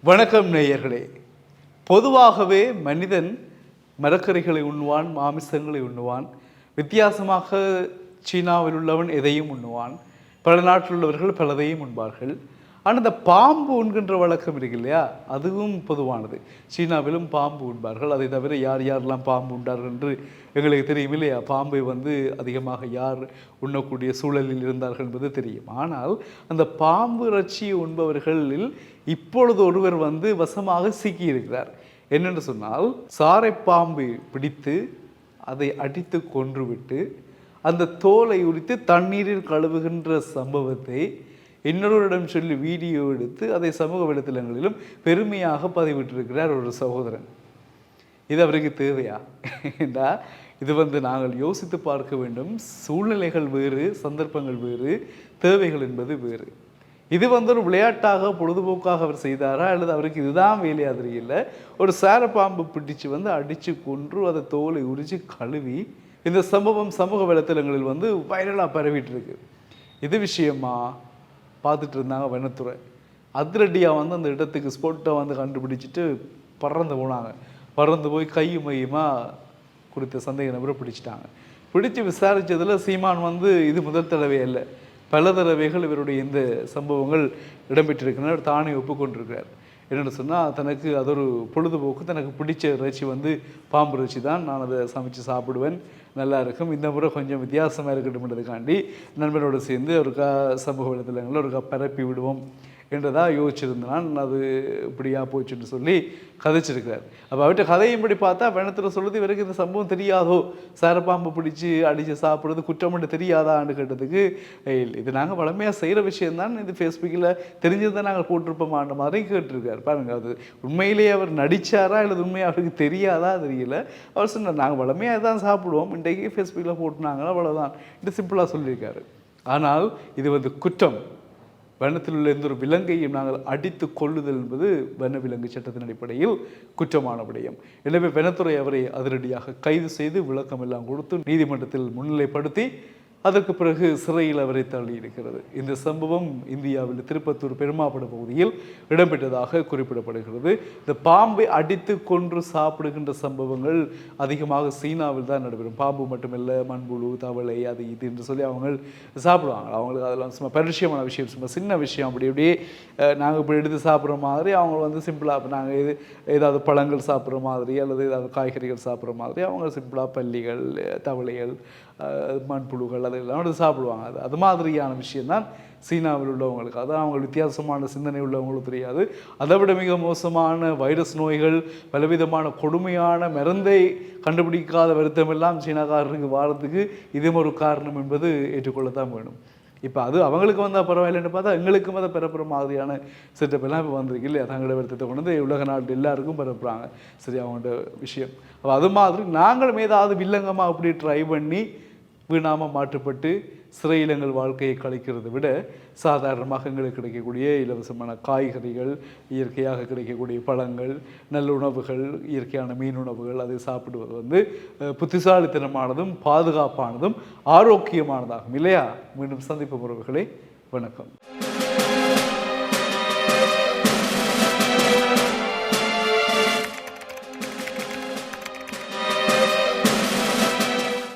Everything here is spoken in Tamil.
வணக்கம் நேயர்களே. பொதுவாகவே மனிதன் மரக்கறிகளை உண்ணுவான், மாமிசங்களை உண்ணுவான். வித்தியாசமாக சீனாவில் உள்ளவன் எதையும் உண்ணுவான், பல நாட்டில் உள்ளவர்கள் பலதையும் உண்பார்கள். ஆனால் இந்த பாம்பு உண்கின்ற வழக்கம் இருக்கு இல்லையா, அதுவும் பொதுவானது. சீனாவிலும் பாம்பு உண்பார்கள். அதை தவிர யார் யாரெல்லாம் பாம்பு உண்டார்கள் என்று எங்களுக்கு தெரியும் இல்லையா. பாம்பை அதிகமாக யார் உண்ணக்கூடிய சூழலில் இருந்தார்கள் என்பது தெரியும். ஆனால் அந்த பாம்பு இறைச்சி உண்பவர்களில் இப்பொழுது ஒருவர் வசமாக சிக்கியிருக்கிறார். என்னென்று சொன்னால், சாரை பாம்பை பிடித்து அதை அடித்து கொன்றுவிட்டு அந்த தோலை உரித்து தண்ணீரில் கழுவுகின்ற சம்பவத்தை இன்னொருவரிடம் சொல்லி வீடியோ எடுத்து அதை சமூக வலைத்தளங்களிலும் பெருமையாக பதிவிட்டிருக்கிறார் ஒரு சகோதரன். இது அவருக்கு தேவையா என்றா, இது நாங்கள் யோசித்து பார்க்க வேண்டும். சூழ்நிலைகள் வேறு, சந்தர்ப்பங்கள் வேறு, தேவைகள் என்பது வேறு. இது ஒரு விளையாட்டாக பொழுதுபோக்காக அவர் செய்தாரா, அல்லது அவருக்கு இதுதான் வேலையா தெரியல. ஒரு சாரப்பாம்பு பிடிச்சு அடித்து கொன்று அதை தோலை உரித்து கழுவி இந்த சம்பவம் சமூக வலைத்தளங்களில் வைரலாக பரவிட்டு இருக்கு. இது விஷயமா பார்த்துட்டு இருந்தாங்க வனத்துறை. அதிரடியாக அந்த இடத்துக்கு ஸ்பாட்டை கண்டுபிடிச்சிட்டு பறந்து போனாங்க. பறந்து போய் கையும் மையுமாக குறித்த சந்தேக நபரை பிடிச்சிட்டாங்க. பிடிச்சி விசாரித்ததில் சீமான் இது முதல் தடவை இல்லை, பல தடவைகள் இவருடைய இந்த சம்பவங்கள் இடம்பெற்றிருக்கின்றன. தானே ஒப்புக்கொண்டிருக்கிறார். என்னென்னு சொன்னால், தனக்கு அது ஒரு பொழுதுபோக்கு, தனக்கு பிடிச்ச இறைச்சி பாம்பு இறைச்சி தான், நான் அதை சமைச்சு சாப்பிடுவேன், நல்லா இருக்கும், இந்த முறை கொஞ்சம் வித்தியாசமாக இருக்கட்டும்ன்றதுக்காண்டி நண்பனோடு சேர்ந்து ஒருக்கா சமூக வலைத்தளங்களில் ஒருக்கா பரப்பி விடுவோம் என்றதாக யோசிச்சிருந்தான். அது இப்படியா போச்சுன்னு சொல்லி கதைச்சிருக்கிறார். அப்போ அவர்கிட்ட கதையும்படி பார்த்தா வனத்தில் சொல்லுது, இவருக்கு இந்த சம்பவம் தெரியாதோ, சாரப்பாம்பு பிடிச்சி அடித்து சாப்பிட்றது குற்றம் மட்டும் தெரியாதான்னு கேட்டதுக்கு, இல்லை இது நாங்கள் வளமையாக செய்கிற விஷயந்தான், இது ஃபேஸ்புக்கில் தெரிஞ்சதான் நாங்கள் போட்டிருப்போமான்ற மாதிரி கேட்டிருக்காரு. பாருங்கள், அது உண்மையிலேயே அவர் நடித்தாரா இல்லை உண்மையாக அவருக்கு தெரியாதா தெரியல. அவர் சொன்னார், நாங்கள் வளமையாக தான் சாப்பிடுவோம், இன்றைக்கு ஃபேஸ்புக்கில் போட்டுனாங்க, அவ்வளோதான், இது சிம்பிளாக சொல்லியிருக்காரு. ஆனால் இது குற்றம். வனத்தில் உள்ள எந்த ஒரு விலங்கையும் நாங்கள் அடித்து கொள்ளுதல் என்பது வன விலங்கு சட்டத்தின் அடிப்படையில் குற்றமான விடயம். எனவே வனத்துறை அவரை அதிரடியாக கைது செய்து விளக்கம் எல்லாம் கொடுத்து நீதிமன்றத்தில் முன்னிலைப்படுத்தி அதற்கு பிறகு சிறையில் அவரை தள்ளியிருக்கிறது. இந்த சம்பவம் இந்தியாவில் திருப்பத்தூர் பெருமாபட பகுதியில் இடம்பெற்றதாக குறிப்பிடப்படுகிறது. இந்த பாம்பை அடித்து கொன்று சாப்பிடுகின்ற சம்பவங்கள் அதிகமாக சீனாவில் தான் நடைபெறும். பாம்பு மட்டுமில்லை, மண்புழு, தவளை, அது இது என்று சொல்லி அவங்க சாப்பிடுவாங்க. அவங்களுக்கு அதெல்லாம் சும்மா பரிச்சயமான விஷயம், சும்மா சின்ன விஷயம். அப்படி அப்படியே நாங்கள் இப்படி எடுத்து சாப்பிட்ற மாதிரி அவங்க சிம்பிளாக, நாங்கள் ஏதாவது பழங்கள் சாப்பிட்ற மாதிரி அல்லது ஏதாவது காய்கறிகள் சாப்பிட்ற மாதிரி அவங்க சிம்பிளாக பல்லிகள், தவளைகள், மண்புழுகள் அதெல்லாம் சாப்பிடுவாங்க. அது மாதிரியான விஷயம்தான் சீனாவில் உள்ளவங்களுக்கு. அதான் அவங்க வித்தியாசமான சிந்தனை உள்ளவங்களும் தெரியாது. அதை விட மிக மோசமான வைரஸ் நோய்கள், பலவிதமான கொடுமையான மருந்தை கண்டுபிடிக்காத வருத்தமெல்லாம் சீனாக்காரருக்கு வாரத்துக்கு இதுவும் ஒரு காரணம் என்பது ஏற்றுக்கொள்ளத்தான் வேணும். இப்போ அது அவங்களுக்கு வந்தால் பரவாயில்லைன்னு பார்த்தா எங்களுக்கும் அதை பரப்புகிற மாதிரியான செட்டப் எல்லாம் இப்போ வந்திருக்கு இல்லையா. தங்களோட வருத்தத்தை கொண்டு உலக நாட்டு எல்லாருக்கும் பரப்புகிறாங்க. சரி, அவங்களோட விஷயம். அப்போ அது மாதிரி நாங்களும் ஏதாவது வில்லங்கமாக அப்படி ட்ரை பண்ணி வீணாமல் மாற்றுப்பட்டு சிறையில் எங்கள் வாழ்க்கையை கழிக்கிறதை விட சாதாரணமாக எங்களுக்கு கிடைக்கக்கூடிய இலவசமான காய்கறிகள், இயற்கையாக கிடைக்கக்கூடிய பழங்கள், நல்ல உணவுகள், இயற்கையான மீன் உணவுகள், அதை சாப்பிடுவது புத்திசாலித்தனமானதும் பாதுகாப்பானதும் ஆரோக்கியமானதாகும் இல்லையா. மீண்டும் சந்திப்பு உறவுகளே, வணக்கம்.